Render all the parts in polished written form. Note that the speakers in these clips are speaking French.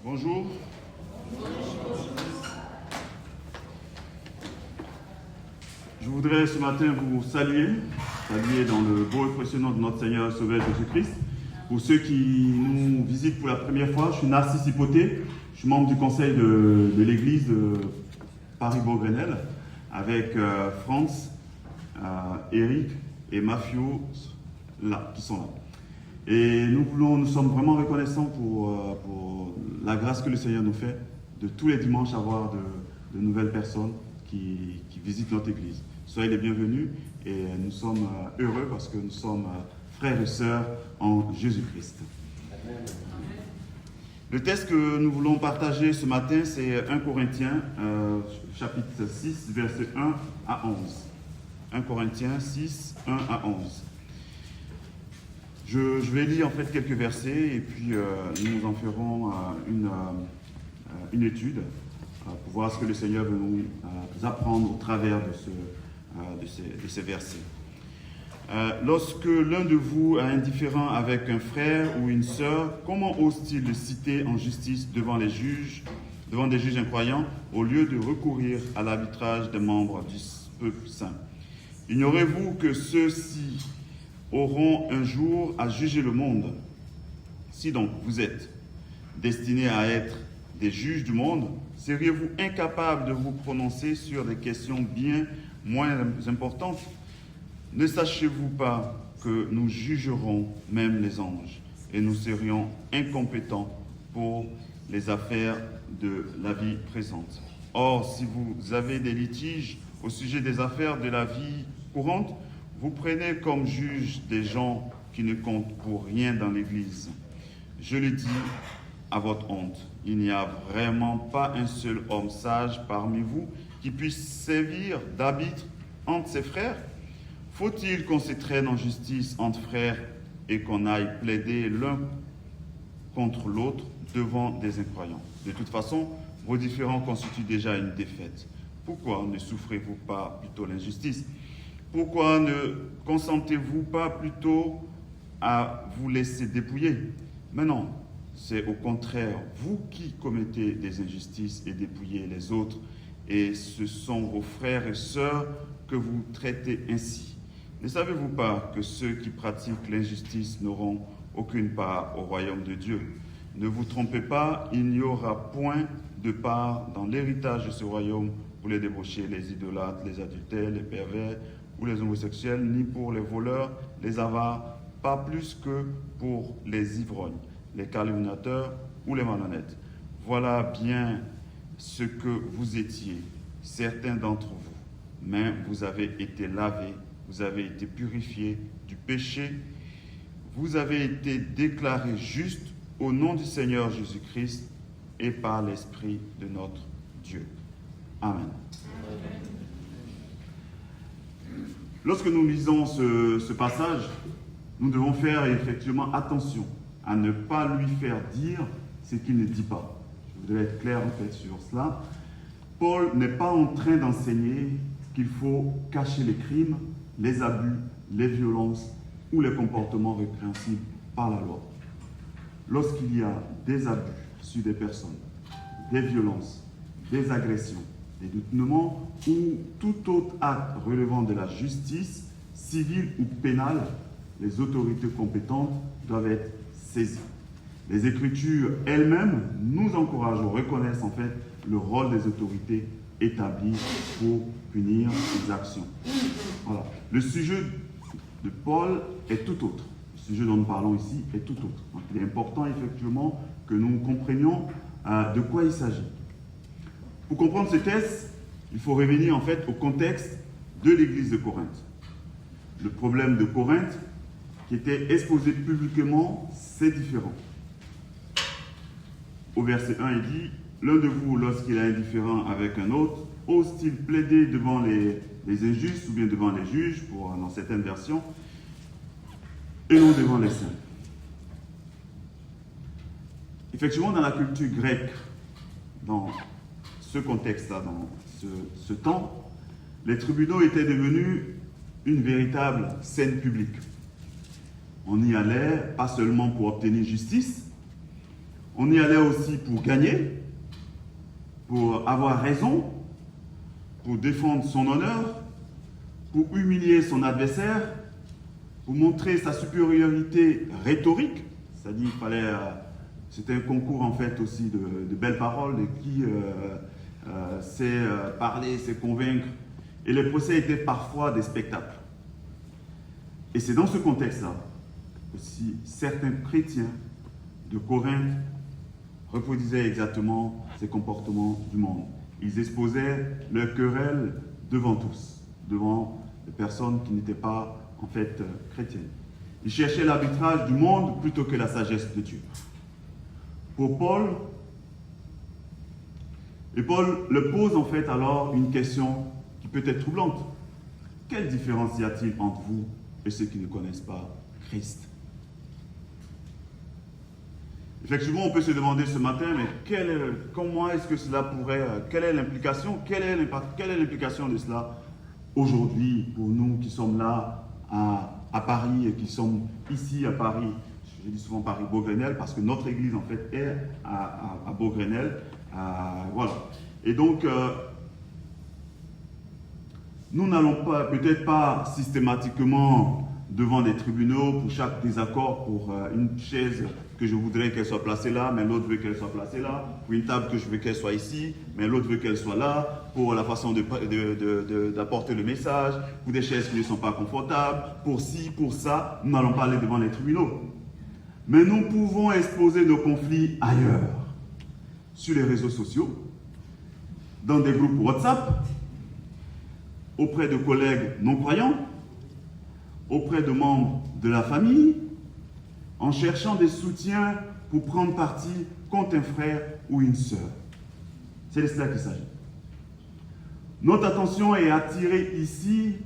Bonjour. Je voudrais ce matin vous saluer dans le beau et précieux nom de notre Seigneur et Sauveur Jésus-Christ. Pour ceux qui nous visitent pour la première fois, je suis Narcisse Hypothé, je suis membre du conseil de l'église de Paris-Bourg-Grenelle avec France, Eric et Mafio qui sont là. Et nous sommes vraiment reconnaissants pour la grâce que le Seigneur nous fait de tous les dimanches avoir de nouvelles personnes qui visitent notre église. Soyez les bienvenus et nous sommes heureux parce que nous sommes frères et sœurs en Jésus-Christ. Le texte que nous voulons partager ce matin, c'est 1 Corinthiens, chapitre 6, versets 1 à 11. 1 Corinthiens 6, 1 à 11. Je vais lire en fait quelques versets et puis nous en ferons une étude pour voir ce que le Seigneur veut nous apprendre au travers de ces versets. Lorsque l'un de vous est indifférent avec un frère ou une sœur, comment ose-t-il le citer en justice devant des juges incroyants, au lieu de recourir à l'arbitrage des membres du peuple saint? Ignorez-vous que ceux-ci auront un jour à juger le monde? Si donc vous êtes destinés à être des juges du monde, seriez-vous incapables de vous prononcer sur des questions bien moins importantes? Ne sachez-vous pas que nous jugerons même les anges et nous serions incompétents pour les affaires de la vie présente? Or, si vous avez des litiges au sujet des affaires de la vie courante, vous prenez comme juge des gens qui ne comptent pour rien dans l'Église. Je le dis à votre honte, il n'y a vraiment pas un seul homme sage parmi vous qui puisse servir d'arbitre entre ses frères. Faut-il qu'on se traîne en justice entre frères et qu'on aille plaider l'un contre l'autre devant des incroyants? De toute façon, vos différends constituent déjà une défaite. Pourquoi ne souffrez-vous pas plutôt l'injustice? Pourquoi ne consentez-vous pas plutôt à vous laisser dépouiller? Mais non, c'est au contraire vous qui commettez des injustices et dépouillez les autres, et ce sont vos frères et sœurs que vous traitez ainsi. Ne savez-vous pas que ceux qui pratiquent l'injustice n'auront aucune part au royaume de Dieu? Ne vous trompez pas, il n'y aura point de part dans l'héritage de ce royaume pour les débauchés, les idolâtres, les adultères, les pervers ou les homosexuels, ni pour les voleurs, les avares, pas plus que pour les ivrognes, les calomniateurs ou les malhonnêtes. Voilà bien ce que vous étiez, certains d'entre vous. Mais vous avez été lavés, vous avez été purifiés du péché, vous avez été déclarés justes au nom du Seigneur Jésus-Christ et par l'Esprit de notre Dieu. Amen. Lorsque nous lisons ce passage, nous devons faire effectivement attention à ne pas lui faire dire ce qu'il ne dit pas. Je voudrais être clair en fait sur cela. Paul n'est pas en train d'enseigner qu'il faut cacher les crimes, les abus, les violences ou les comportements répréhensibles par la loi. Lorsqu'il y a des abus sur des personnes, des violences, des agressions, des détournements ou tout autre acte relevant de la justice civile ou pénale, les autorités compétentes doivent être saisies. Les Écritures elles-mêmes nous encouragent, reconnaissent en fait le rôle des autorités établies pour punir ces actions. Voilà. Le sujet de Paul est tout autre. Le sujet dont nous parlons ici est tout autre. Donc, il est important effectivement que nous comprenions de quoi il s'agit. Pour comprendre ce texte, il faut revenir en fait au contexte de l'église de Corinthe. Le problème de Corinthe, qui était exposé publiquement, c'est différent. Au verset 1, il dit « L'un de vous, lorsqu'il est indifférent avec un autre, ose-t-il plaider devant les injustes ou bien devant les juges, dans certaines versions, et non devant les saints ?» Effectivement, dans la culture grecque, dans ce contexte-là, dans ce temps, les tribunaux étaient devenus une véritable scène publique. On y allait pas seulement pour obtenir justice, On y allait aussi pour gagner, pour avoir raison, pour défendre son honneur, pour humilier son adversaire, pour montrer sa supériorité rhétorique, c'est-à-dire qu'il fallait, c'était un concours en fait aussi de belles paroles, de qui sait parler, sait convaincre. Et les procès étaient parfois des spectacles. Et c'est dans ce contexte-là aussi certains chrétiens de Corinthe reproduisaient exactement ces comportements du monde. Ils exposaient leurs querelles devant tous, devant les personnes qui n'étaient pas en fait chrétiennes. Ils cherchaient l'arbitrage du monde plutôt que la sagesse de Dieu. Pour Paul, et Paul le pose en fait alors une question qui peut être troublante. Quelle différence y a-t-il entre vous et ceux qui ne connaissent pas Christ? Effectivement, on peut se demander ce matin, mais comment est-ce que cela pourrait, quelle est l'implication, quelle est l'implication de cela aujourd'hui pour nous qui sommes là à Paris et qui sommes ici à Paris? Je dis souvent Paris-Beaugrenelle parce que notre église en fait est à Beaugrenelle. Voilà. Et donc, nous n'allons pas, peut-être pas systématiquement devant des tribunaux pour chaque désaccord, pour une chaise que je voudrais qu'elle soit placée là, mais l'autre veut qu'elle soit placée là, pour une table que je veux qu'elle soit ici, mais l'autre veut qu'elle soit là, pour la façon d'apporter le message, pour des chaises qui ne sont pas confortables, pour ci, pour ça. Nous n'allons pas aller devant les tribunaux. Mais nous pouvons exposer nos conflits ailleurs, sur les réseaux sociaux, dans des groupes WhatsApp, auprès de collègues non-croyants, auprès de membres de la famille, en cherchant des soutiens pour prendre parti contre un frère ou une sœur. C'est de cela qu'il s'agit. Notre attention est attirée ici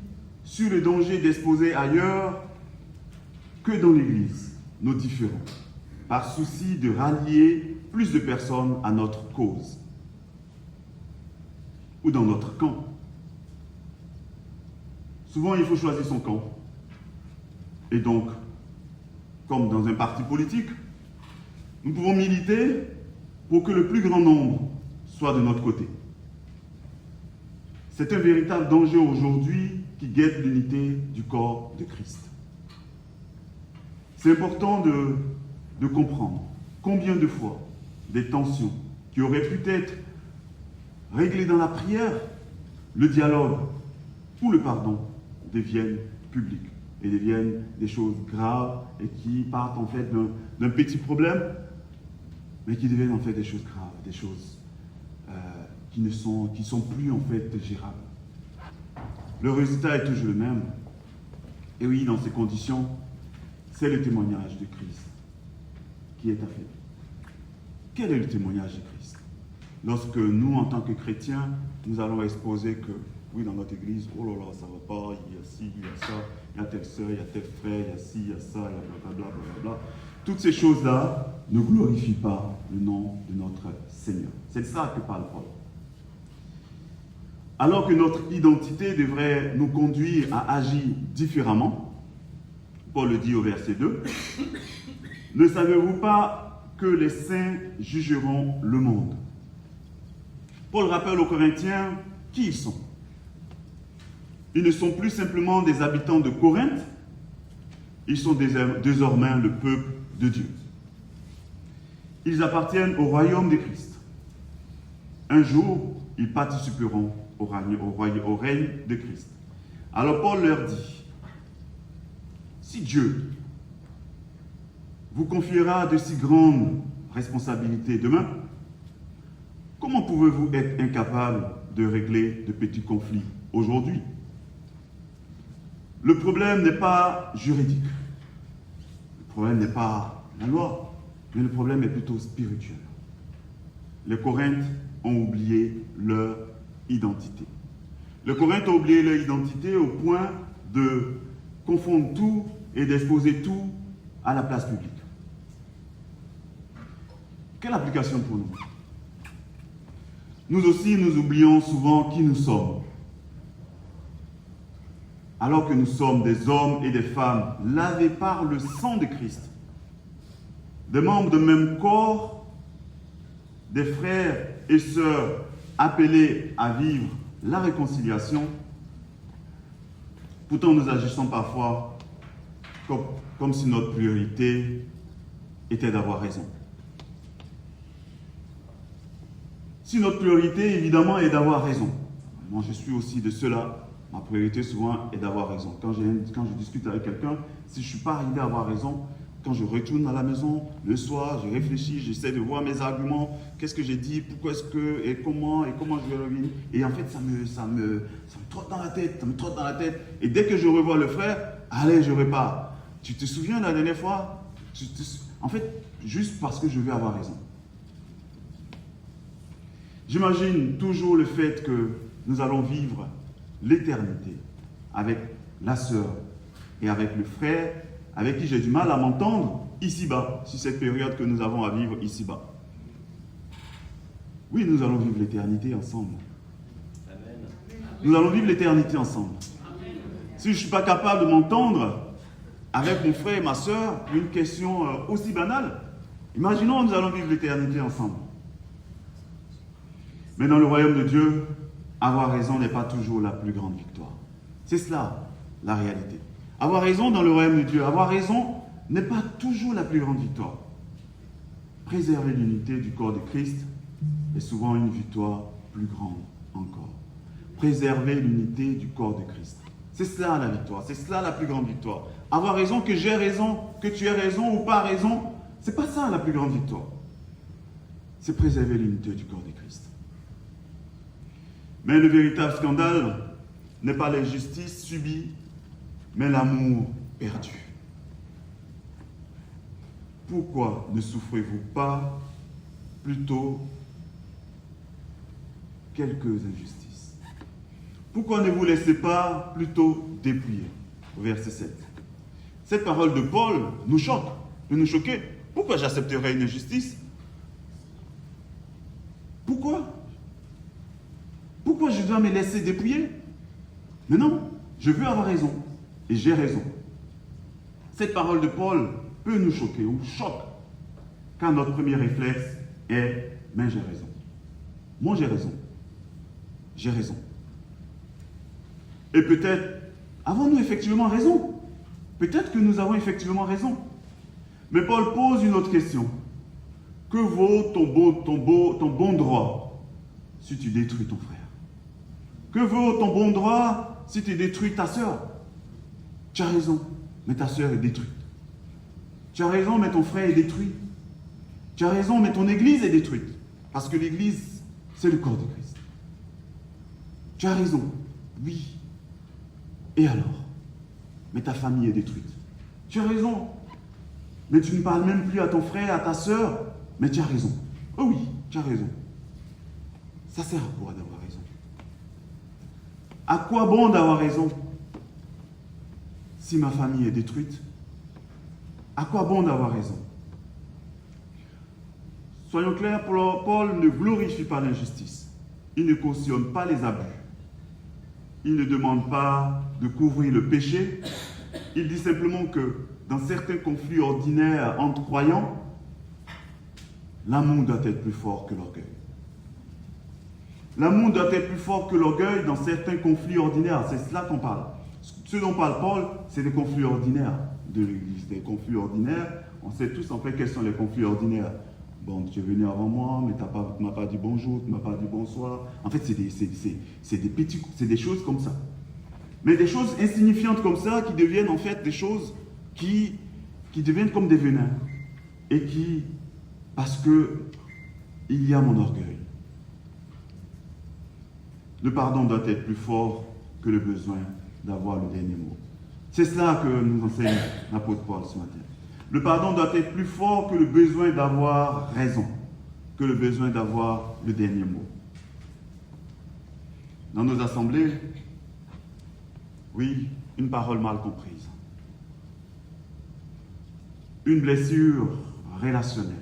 sur le danger d'exposer ailleurs que dans l'Église nos différends, par souci de rallier plus de personnes à notre cause ou dans notre camp. Souvent, il faut choisir son camp. Et donc, comme dans un parti politique, nous pouvons militer pour que le plus grand nombre soit de notre côté. C'est un véritable danger aujourd'hui qui guette l'unité du corps de Christ. C'est important de comprendre combien de fois des tensions qui auraient pu être réglées dans la prière, le dialogue ou le pardon deviennent publics et deviennent des choses graves et qui partent en fait d'un petit problème, mais qui deviennent en fait des choses graves, des choses qui sont plus en fait gérables. Le résultat est toujours le même. Et oui, dans ces conditions, c'est le témoignage de Christ qui est affaibli. Quel est le témoignage de Christ? Lorsque nous, en tant que chrétiens, nous allons exposer que, oui, dans notre église, oh là là, ça ne va pas, il y a ci, il y a ça, il y a telle sœur, il y a tel frère, il y a ci, il y a ça, il y a blablabla, blablabla. Toutes ces choses-là ne glorifient pas le nom de notre Seigneur. C'est de ça que parle Paul. Alors que notre identité devrait nous conduire à agir différemment, Paul le dit au verset 2, « Ne savez-vous pas que les saints jugeront le monde ?» Paul rappelle aux Corinthiens qui ils sont. Ils ne sont plus simplement des habitants de Corinthe, ils sont désormais le peuple de Dieu. Ils appartiennent au royaume de Christ. Un jour, ils participeront au règne de Christ. Alors Paul leur dit, si Dieu vous confiera de si grandes responsabilités demain, comment pouvez-vous être incapable de régler de petits conflits aujourd'hui? Le problème n'est pas juridique. Le problème n'est pas la loi, mais le problème est plutôt spirituel. Les Corinthes ont oublié leur identité. Les Corinthes ont oublié leur identité au point de confondre tout et d'exposer tout à la place publique. Quelle application pour nous? Nous aussi, nous oublions souvent qui nous sommes. Alors que nous sommes des hommes et des femmes lavés par le sang de Christ, des membres d'un même corps des frères et sœurs appelés à vivre la réconciliation, pourtant nous agissons parfois comme si notre priorité était d'avoir raison. Si notre priorité, évidemment, est d'avoir raison. Moi, je suis aussi de ceux-là. Ma priorité, souvent, est d'avoir raison. Quand je discute avec quelqu'un, si je ne suis pas arrivé à avoir raison, quand je retourne à la maison, le soir, je réfléchis, j'essaie de voir mes arguments, qu'est-ce que j'ai dit, pourquoi est-ce que, et comment je vais revenir. Et en fait, ça me trotte dans la tête, Et dès que je revois le frère, allez, je repars. Tu te souviens la dernière fois? En fait, juste parce que je veux avoir raison. J'imagine toujours le fait que nous allons vivre l'éternité avec la sœur et avec le frère avec qui j'ai du mal à m'entendre ici-bas, sur cette période que nous avons à vivre ici-bas. Oui, nous allons vivre l'éternité ensemble. Amen. Nous allons vivre l'éternité ensemble. Amen. Si je ne suis pas capable de m'entendre avec mon frère et ma sœur pour une question aussi banale, imaginons que nous allons vivre l'éternité ensemble. Mais dans le royaume de Dieu, avoir raison n'est pas toujours la plus grande victoire. C'est cela, la réalité. Avoir raison dans le royaume de Dieu, avoir raison n'est pas toujours la plus grande victoire. Préserver l'unité du corps de Christ est souvent une victoire plus grande encore. Préserver l'unité du corps de Christ. C'est cela la victoire, c'est cela la plus grande victoire. Avoir raison, que j'ai raison, que tu aies raison ou pas raison, c'est pas ça la plus grande victoire. C'est préserver l'unité du corps de Christ. Mais le véritable scandale n'est pas l'injustice subie, mais l'amour perdu. Pourquoi ne souffrez-vous pas plutôt quelques injustices? Pourquoi ne vous laissez pas plutôt dépouiller? Au verset 7. Cette parole de Paul nous choque, peut nous choquer. Pourquoi j'accepterais une injustice? Pourquoi je dois me laisser dépouiller? Mais non, je veux avoir raison. Et j'ai raison. Cette parole de Paul peut nous choquer ou choque. Car notre premier réflexe est « mais j'ai raison ». Moi j'ai raison. J'ai raison. Et peut-être, avons-nous effectivement raison? Peut-être que nous avons effectivement raison. Mais Paul pose une autre question. Que vaut ton bon droit si tu détruis ton frère? Que vaut ton bon droit si tu détruis ta sœur? Tu as raison, mais ta sœur est détruite. Tu as raison, mais ton frère est détruit. Tu as raison, mais ton église est détruite. Parce que l'église, c'est le corps de Christ. Tu as raison, oui. Et alors? Mais ta famille est détruite. Tu as raison, mais tu ne parles même plus à ton frère, à ta sœur, mais tu as raison. Oh oui, tu as raison. Ça sert à quoi d'avoir raison? À quoi bon d'avoir raison si ma famille est détruite? À quoi bon d'avoir raison? Soyons clairs, Paul ne glorifie pas l'injustice. Il ne cautionne pas les abus. Il ne demande pas de couvrir le péché. Il dit simplement que dans certains conflits ordinaires entre croyants, l'amour doit être plus fort que l'orgueil. L'amour doit être plus fort que l'orgueil dans certains conflits ordinaires. C'est cela qu'on parle. Ce dont parle Paul, c'est des conflits ordinaires de l'Église. Des conflits ordinaires, on sait tous en fait quels sont les conflits ordinaires. Bon, tu es venu avant moi, mais tu ne m'as pas dit bonjour, tu ne m'as pas dit bonsoir. En fait, c'est des choses comme ça. Mais des choses insignifiantes comme ça qui deviennent en fait des choses qui deviennent comme des venins. Et parce que il y a mon orgueil. Le pardon doit être plus fort que le besoin d'avoir le dernier mot. C'est cela que nous enseigne l'apôtre Paul ce matin. Le pardon doit être plus fort que le besoin d'avoir raison, que le besoin d'avoir le dernier mot. Dans nos assemblées, oui, une parole mal comprise, une blessure relationnelle,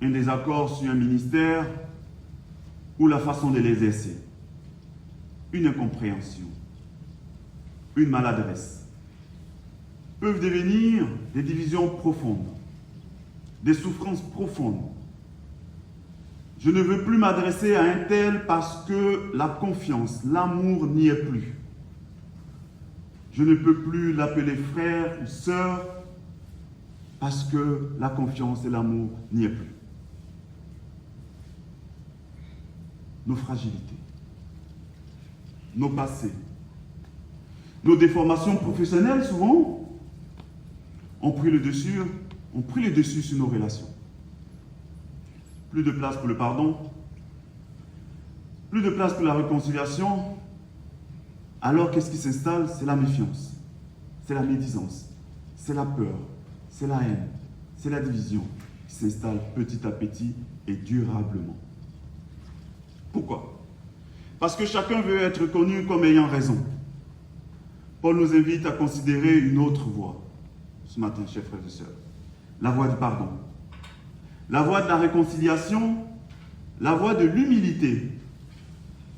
un désaccord sur un ministère ou la façon de l'exercer, une incompréhension, une maladresse, peuvent devenir des divisions profondes, des souffrances profondes Je ne veux plus m'adresser à un tel parce que la confiance, l'amour n'y est plus. Je ne peux plus l'appeler frère ou sœur parce que la confiance et l'amour n'y est plus. Nos fragilités, nos passés, nos déformations professionnelles souvent ont pris le dessus sur nos relations. Plus de place pour le pardon, plus de place pour la réconciliation. Alors qu'est-ce qui s'installe? C'est la méfiance, c'est la médisance, c'est la peur, c'est la haine, c'est la division qui s'installe petit à petit et durablement. Pourquoi? Parce que chacun veut être connu comme ayant raison. Paul nous invite à considérer une autre voie ce matin, chers frères et sœurs. La voie du pardon, la voie de la réconciliation, la voie de l'humilité.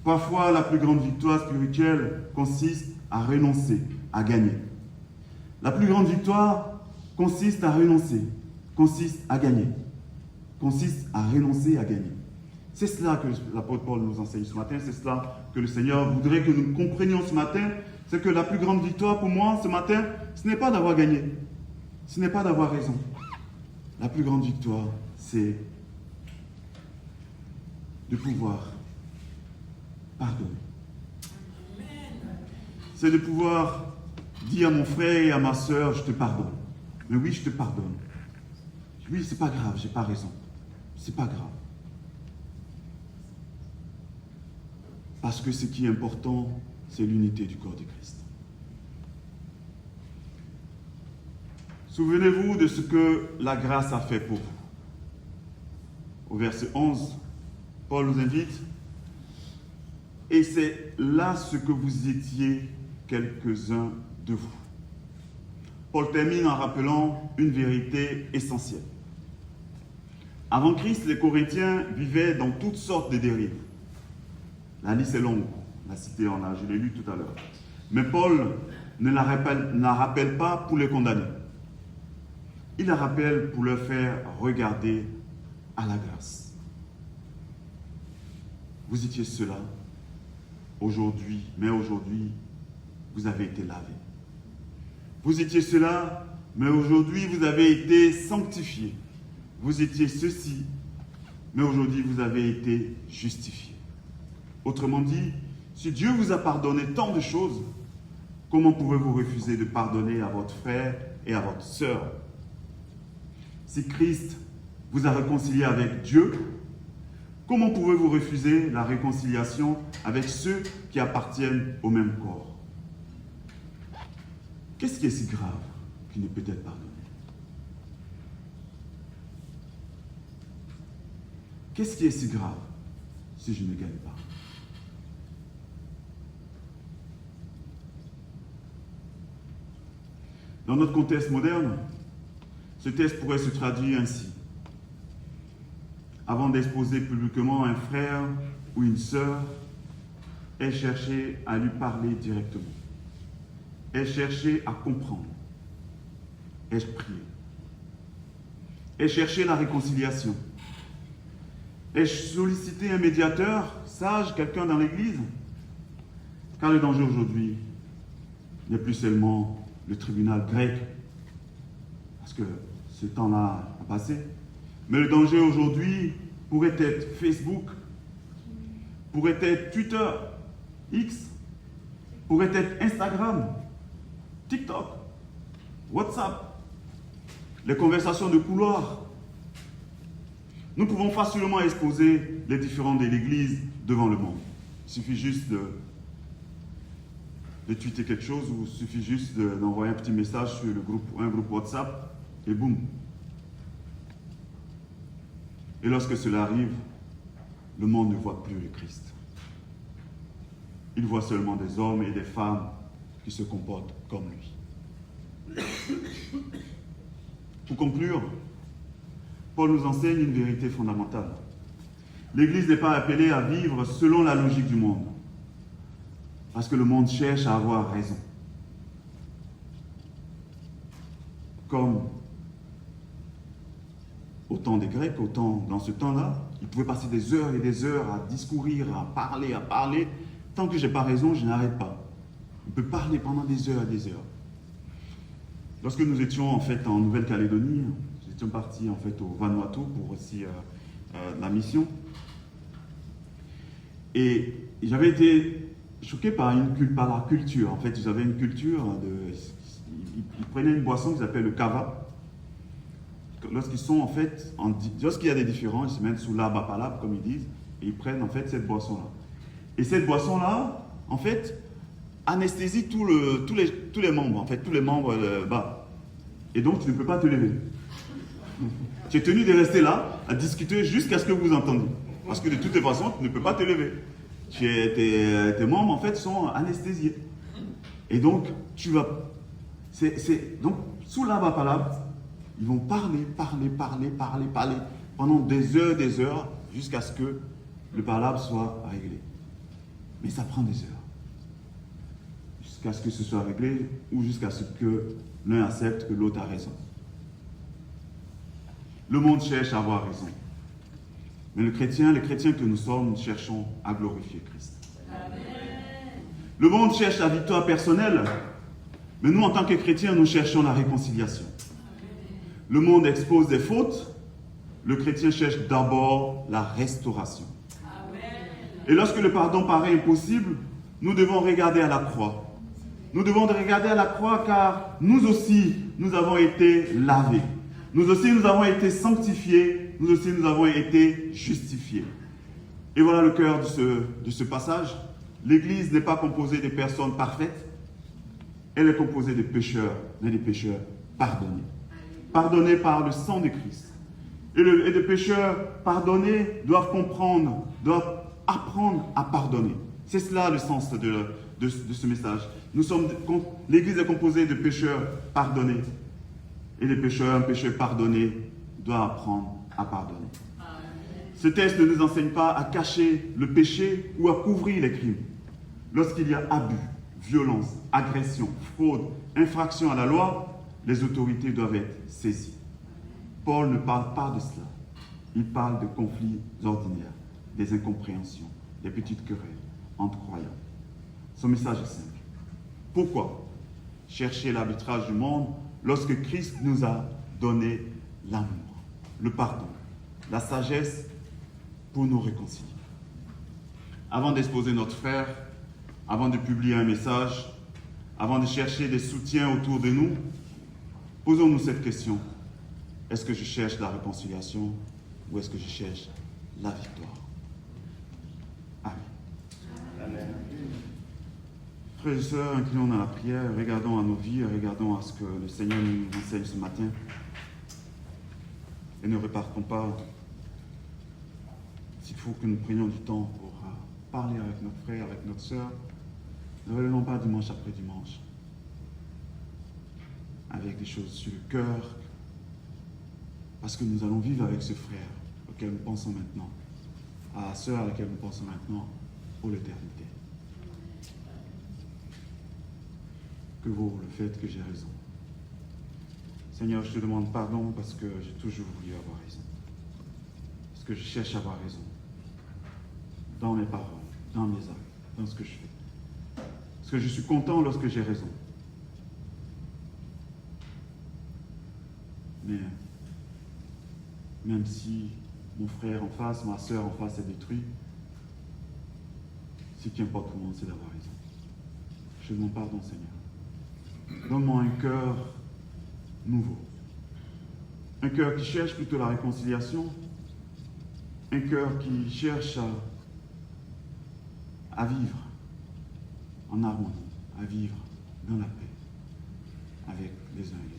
Parfois, la plus grande victoire spirituelle consiste à renoncer, à gagner. La plus grande victoire consiste à renoncer, consiste à gagner, consiste à renoncer à gagner. C'est cela que l'apôtre Paul nous enseigne ce matin, c'est cela que le Seigneur voudrait que nous comprenions ce matin, c'est que la plus grande victoire pour moi ce matin, ce n'est pas d'avoir gagné, ce n'est pas d'avoir raison. La plus grande victoire, c'est de pouvoir pardonner. C'est de pouvoir dire à mon frère et à ma soeur, je te pardonne. Mais oui, je te pardonne. Oui, c'est pas grave, j'ai pas raison. C'est pas grave. Parce que ce qui est important, c'est l'unité du corps de Christ. Souvenez-vous de ce que la grâce a fait pour vous. Au verset 11, Paul nous invite, et c'est là ce que vous étiez quelques-uns de vous. Paul termine en rappelant une vérité essentielle. Avant Christ, les Corinthiens vivaient dans toutes sortes de dérives. La liste est longue, la cité en a, je l'ai lu tout à l'heure. Mais Paul ne la rappelle pas pour les condamner. Il la rappelle pour leur faire regarder à la grâce. Vous étiez cela aujourd'hui, mais aujourd'hui, vous avez été lavés. Vous étiez cela, mais aujourd'hui, vous avez été sanctifiés. Vous étiez ceci, mais aujourd'hui, vous avez été justifiés. Autrement dit, si Dieu vous a pardonné tant de choses, comment pouvez-vous refuser de pardonner à votre frère et à votre sœur? Si Christ vous a réconcilié avec Dieu, comment pouvez-vous refuser la réconciliation avec ceux qui appartiennent au même corps? Qu'est-ce qui est si grave qui ne peut être pardonné? Qu'est-ce qui est si grave si je ne gagne pas? Dans notre contexte moderne, ce texte pourrait se traduire ainsi. Avant d'exposer publiquement un frère ou une sœur, aie cherché à lui parler directement. Aie cherché à comprendre. Ai-je prié? Aie cherché la réconciliation. Ai-je sollicité un médiateur sage, quelqu'un dans l'Église? Car le danger aujourd'hui n'est plus seulement le tribunal grec, parce que ce temps-là a passé, mais le danger aujourd'hui pourrait être Facebook, pourrait être Twitter, X, pourrait être Instagram, TikTok, WhatsApp, les conversations de couloir. Nous pouvons facilement exposer les différends de l'Église devant le monde. Il suffit juste de tweeter quelque chose ou il suffit juste d'envoyer un petit message sur un groupe WhatsApp et boum. Et lorsque cela arrive, le monde ne voit plus le Christ. Il voit seulement des hommes et des femmes qui se comportent comme lui. Pour conclure, Paul nous enseigne une vérité fondamentale. L'Église n'est pas appelée à vivre selon la logique du monde, parce que le monde cherche à avoir raison. Comme au temps des Grecs, dans ce temps-là, ils pouvaient passer des heures et des heures à discourir, à parler. Tant que je n'ai pas raison, je n'arrête pas. On peut parler pendant des heures et des heures. Lorsque nous étions en fait en Nouvelle-Calédonie, nous étions partis en fait au Vanuatu pour aussi la mission. Et j'avais été choqué par la culture. En fait, ils avaient une culture ils prenaient une boisson qu'ils appellent le kava. Lorsqu'il y a des différends, ils se mettent sous l'arbre à palabre, comme ils disent, et ils prennent en fait cette boisson-là. Et cette boisson-là, en fait, anesthésie tous les membres, en fait, tous les membres bas. Et donc, tu ne peux pas te lever. Tu es tenu de rester là, à discuter jusqu'à ce que vous entendiez. Parce que de toutes les façons, tu ne peux pas te lever. Tes membres, en fait, sont anesthésiés. Et donc, tu vas... Donc, sous l'arbre à palabre, ils vont parler pendant des heures, jusqu'à ce que le palabre soit réglé. Mais ça prend des heures. Jusqu'à ce que ce soit réglé, ou jusqu'à ce que l'un accepte que l'autre a raison. Le monde cherche à avoir raison. Mais les chrétiens que nous sommes, nous cherchons à glorifier Christ. Amen. Le monde cherche la victoire personnelle, mais nous, en tant que chrétiens, nous cherchons la réconciliation. Le monde expose des fautes, le chrétien cherche d'abord la restauration. Amen. Et lorsque le pardon paraît impossible, nous devons regarder à la croix. Nous devons regarder à la croix car nous aussi, nous avons été lavés. Nous aussi, nous avons été sanctifiés. Nous aussi, nous avons été justifiés. Et voilà le cœur de ce passage. L'Église n'est pas composée de personnes parfaites. Elle est composée de pécheurs, mais des pécheurs pardonnés. Pardonnés par le sang de Christ. Et les pécheurs pardonnés doivent comprendre, doivent apprendre à pardonner. C'est cela le sens de ce message. L'Église est composée de pécheurs pardonnés. Et un pécheur pardonné, doit apprendre à pardonner. Ce texte ne nous enseigne pas à cacher le péché ou à couvrir les crimes. Lorsqu'il y a abus, violence, agression, fraude, infraction à la loi, les autorités doivent être saisies. Paul ne parle pas de cela. Il parle de conflits ordinaires, des incompréhensions, des petites querelles entre croyants. Son message est simple. Pourquoi chercher l'arbitrage du monde lorsque Christ nous a donné l'amour, le pardon, la sagesse pour nous réconcilier? Avant d'exposer notre frère, avant de publier un message, avant de chercher des soutiens autour de nous, posons-nous cette question. Est-ce que je cherche la réconciliation ou est-ce que je cherche la victoire? Amen. Amen. Frères et sœurs, inclinons à la prière, regardons à nos vies, regardons à ce que le Seigneur nous enseigne ce matin. Et ne repartons pas, s'il faut que nous prenions du temps pour parler avec notre frère, avec notre sœur. Ne revenons pas dimanche après dimanche, avec des choses sur le cœur, parce que nous allons vivre avec ce frère auquel nous pensons maintenant, à la sœur à laquelle nous pensons maintenant, pour l'éternité. Que vaut le fait que j'ai raison? Seigneur, je te demande pardon parce que j'ai toujours voulu avoir raison. Parce que je cherche à avoir raison. Dans mes paroles, dans mes actes, dans ce que je fais. Parce que je suis content lorsque j'ai raison. Mais même si mon frère en face, ma soeur en face est détruit, ce qui importe pour moi, c'est d'avoir raison. Je demande pardon, Seigneur. Donne-moi un cœur nouveau. Un cœur qui cherche plutôt la réconciliation. Un cœur qui cherche à vivre en harmonie, à vivre dans la paix avec les uns et les autres.